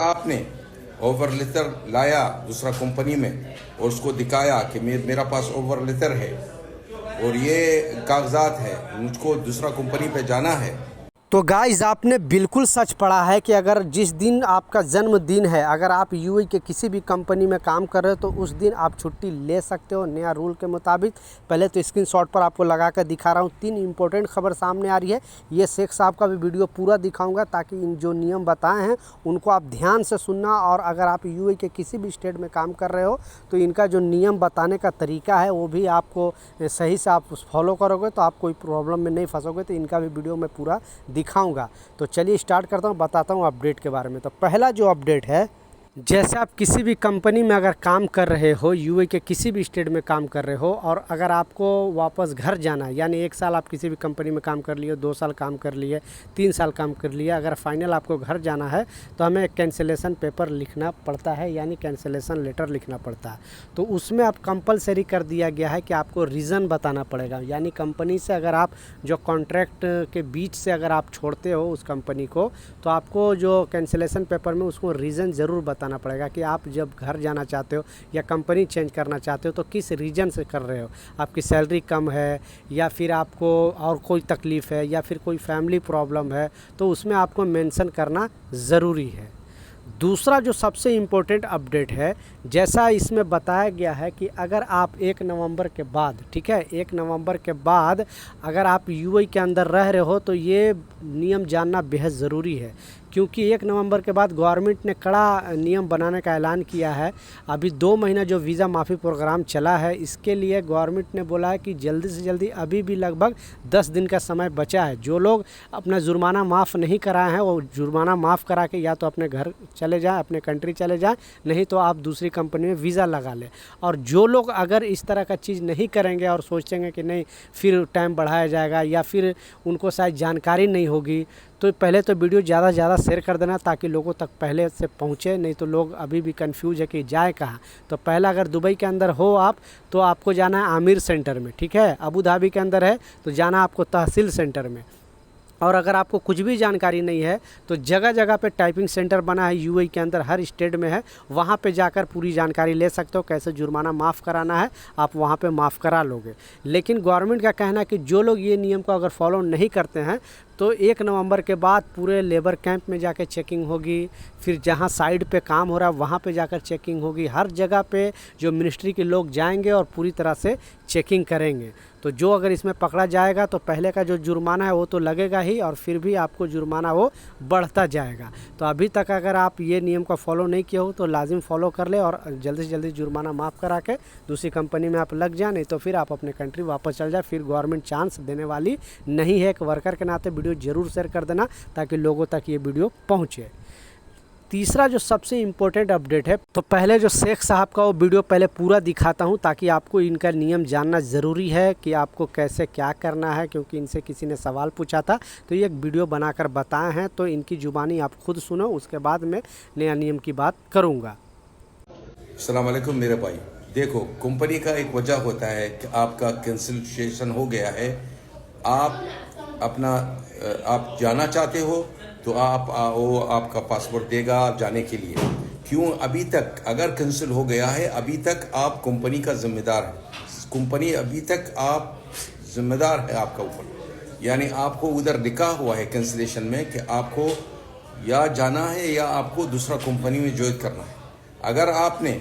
आपने over letter लाया दूसरा कंपनी में और उसको दिखाया कि मेरा पास ओवर लेटर है और ये कागजात है, मुझको दूसरा कंपनी पे जाना है। तो गाइज़ आपने बिल्कुल सच पढ़ा है कि अगर जिस दिन आपका जन्मदिन है, अगर आप यूएई के किसी भी कंपनी में काम कर रहे हो तो उस दिन आप छुट्टी ले सकते हो नया रूल के मुताबिक। पहले तो स्क्रीनशॉट पर आपको लगा कर दिखा रहा हूँ, 3 इंपॉर्टेंट खबर सामने आ रही है। ये शेख साहब का भी वीडियो पूरा दिखाऊंगा ताकि इन जो नियम बताए हैं उनको आप ध्यान से सुनना। और अगर आप यूएई के किसी भी स्टेट में काम कर रहे हो तो इनका जो नियम बताने का तरीका है वो भी आपको सही से आप फॉलो करोगे तो आप कोई प्रॉब्लम में नहीं फंसोगे। तो इनका भी वीडियो मैं पूरा दिखाऊंगा। तो चलिए स्टार्ट करता हूँ, बताता हूँ अपडेट के बारे में। तो पहला जो अपडेट है, जैसे आप किसी भी कंपनी में अगर काम कर रहे हो, यूएई के किसी भी स्टेट में काम कर रहे हो और अगर आपको वापस घर जाना है, यानी 1 साल आप किसी भी कंपनी में काम कर लिए, 2 साल काम कर लिए, 3 साल काम कर लिए, अगर फाइनल आपको घर जाना है तो हमें एक कैंसिलेशन पेपर लिखना पड़ता है, यानी कैंसिलेशन लेटर लिखना पड़ता है। तो उसमें अब कंपलसरी कर दिया गया है कि आपको रीज़न बताना पड़ेगा। यानी कंपनी से अगर आप जो कॉन्ट्रैक्ट के बीच से अगर आप छोड़ते हो उस कंपनी को, तो आपको जो कैंसिलेशन पेपर में उसको रीज़न ज़रूर बताना पड़ेगा कि आप जब घर जाना चाहते हो या कंपनी चेंज करना चाहते हो तो किस रीजन से कर रहे हो। आपकी सैलरी कम है या फिर आपको और कोई तकलीफ़ है या फिर कोई फैमिली प्रॉब्लम है, तो उसमें आपको मेंशन करना ज़रूरी है। दूसरा जो सबसे इम्पोर्टेंट अपडेट है, जैसा इसमें बताया गया है कि अगर आप 1 नवंबर के बाद, ठीक है, 1 नवंबर के बाद अगर आप यूएई के अंदर रह रहे हो तो ये नियम जानना बेहद ज़रूरी है। क्योंकि 1 नवंबर के बाद गवर्नमेंट ने कड़ा नियम बनाने का ऐलान किया है। अभी 2 महीना जो वीज़ा माफ़ी प्रोग्राम चला है, इसके लिए गवर्नमेंट ने बोला है कि जल्दी से जल्दी, अभी भी लगभग 10 दिन का समय बचा है। जो लोग अपना जुर्माना माफ़ नहीं कराए हैं वो जुर्माना माफ़ करा के या तो अपने घर चले जाएँ, अपने कंट्री चले जाएँ, नहीं तो आप दूसरी कंपनी में वीज़ा लगा लें। और जो लोग अगर इस तरह का चीज़ नहीं करेंगे और सोचेंगे कि नहीं फिर टाइम बढ़ाया जाएगा या फिर उनको शायद जानकारी नहीं होगी, तो पहले तो वीडियो ज़्यादा से ज़्यादा शेयर कर देना ताकि लोगों तक पहले से पहुँचे। नहीं तो लोग अभी भी कंफ्यूज है कि जाए कहाँ। तो पहला, अगर दुबई के अंदर हो आप तो आपको जाना है आमिर सेंटर में, ठीक है। अबू धाबी के अंदर है तो जाना आपको तहसील सेंटर में। और अगर आपको कुछ भी जानकारी नहीं है तो जगह जगह पे टाइपिंग सेंटर बना है यूएई के अंदर, हर स्टेट में है, वहाँ पे जाकर पूरी जानकारी ले सकते हो। कैसे जुर्माना माफ़ कराना है आप वहाँ पे माफ़ करा लोगे। लेकिन गवर्नमेंट का कहना है कि जो लोग ये नियम को अगर फॉलो नहीं करते हैं तो 1 नवंबर के बाद पूरे लेबर कैंप में जाकर चेकिंग होगी, फिर जहाँ साइड पे काम हो रहा है वहाँ पे जाकर चेकिंग होगी। हर जगह पे जो मिनिस्ट्री के लोग जाएंगे और पूरी तरह से चेकिंग करेंगे। तो जो अगर इसमें पकड़ा जाएगा तो पहले का जो जुर्माना है वो तो लगेगा ही और फिर भी आपको जुर्माना वो बढ़ता जाएगा। तो अभी तक अगर आप ये नियम को फॉलो नहीं किए हो तो लाजिम फॉलो कर ले और जल्दी से जल्दी जुर्माना माफ़ करा के दूसरी कंपनी में आप लग जाए, नहीं तो फिर आप अपने कंट्री वापस चल जाए। फिर गवर्नमेंट चांस देने वाली नहीं है। एक वर्कर के नाते वीडियो ज़रूर शेयर कर देना ताकि लोगों तक ये वीडियो पहुँचे। तीसरा जो सबसे इम्पोर्टेंट अपडेट है, तो पहले जो शेख साहब का वो वीडियो पहले पूरा दिखाता हूँ ताकि आपको इनका नियम जानना ज़रूरी है कि आपको कैसे क्या करना है। क्योंकि इनसे किसी ने सवाल पूछा था तो ये एक वीडियो बनाकर बताए हैं, तो इनकी ज़ुबानी आप खुद सुनो, उसके बाद मैं नया नियम की बात करूँगा। अस्सलाम वालेकुम मेरे भाई। देखो, कंपनी का एक वजह होता है कि आपका कैंसिलेशन हो गया है, आप जाना चाहते हो तो वो आपका पासपोर्ट देगा आप जाने के लिए। क्यों अभी तक अगर कैंसिल हो गया है, अभी तक आप कंपनी का जिम्मेदार है, कंपनी अभी तक आप जिम्मेदार है आपका ऊपर। यानी आपको उधर लिखा हुआ है कैंसिलेशन में कि आपको या जाना है या आपको दूसरा कंपनी में ज्वाइन करना है। अगर आपने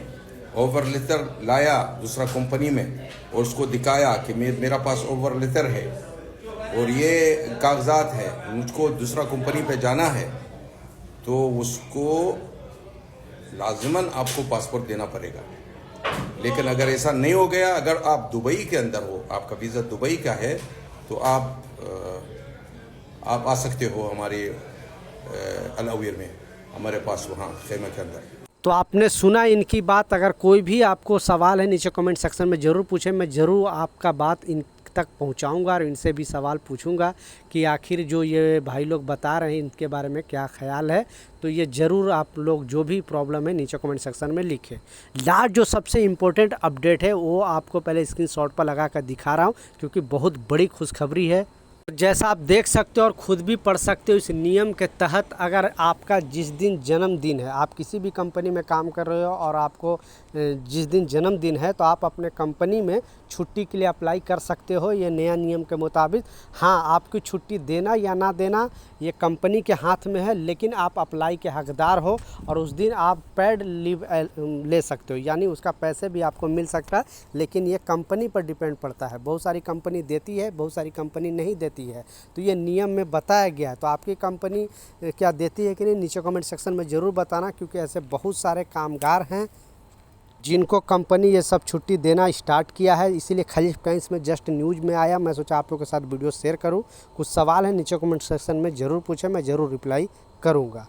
ओवर लेटर लाया दूसरा कंपनी में और उसको दिखाया कि मेरा पास ओवर लेटर है और ये कागजात है, मुझको दूसरा कंपनी पे जाना है, तो उसको लाजमन आपको पासपोर्ट देना पड़ेगा। लेकिन अगर ऐसा नहीं हो गया, अगर आप दुबई के अंदर हो, आपका वीज़ा दुबई का है, तो आप आ सकते हो हमारे अल अवीर में, हमारे पास वहाँ खेमे के अंदर। तो आपने सुना इनकी बात। अगर कोई भी आपको सवाल है नीचे कमेंट सेक्शन में ज़रूर पूछें, मैं ज़रूर आपका बात इन तक पहुंचाऊंगा और इनसे भी सवाल पूछूंगा कि आखिर जो ये भाई लोग बता रहे हैं इनके बारे में क्या ख्याल है। तो ये ज़रूर आप लोग जो भी प्रॉब्लम है नीचे कमेंट सेक्शन में लिखें। लास्ट जो सबसे इम्पोर्टेंट अपडेट है वो आपको पहले स्क्रीनशॉट पर लगा कर दिखा रहा हूँ क्योंकि बहुत बड़ी खुशखबरी है। जैसा आप देख सकते हो और ख़ुद भी पढ़ सकते हो, इस नियम के तहत अगर आपका जिस दिन जन्मदिन है, आप किसी भी कंपनी में काम कर रहे हो और आपको जिस दिन जन्मदिन है तो आप अपने कंपनी में छुट्टी के लिए अप्लाई कर सकते हो ये नया नियम के मुताबिक। हाँ, आपकी छुट्टी देना या ना देना ये कंपनी के हाथ में है, लेकिन आप अप्लाई के हकदार हो और उस दिन आप पेड लीव ले सकते हो, यानी उसका पैसे भी आपको मिल सकता है, लेकिन ये कंपनी पर डिपेंड पड़ता है। बहुत सारी कंपनी देती है, बहुत सारी कंपनी नहीं देती है, तो ये नियम में बताया गया है। तो आपकी कंपनी क्या देती है कि नहीं, नीचे कमेंट सेक्शन में ज़रूर बताना, क्योंकि ऐसे बहुत सारे कामगार हैं जिनको कंपनी ये सब छुट्टी देना स्टार्ट किया है। इसीलिए खलीफ टाइम्स में जस्ट न्यूज़ में आया, मैं सोचा आप लोगों के साथ वीडियो शेयर करूं। कुछ सवाल है नीचे कमेंट सेक्शन में ज़रूर पूछें, मैं ज़रूर रिप्लाई करूंगा।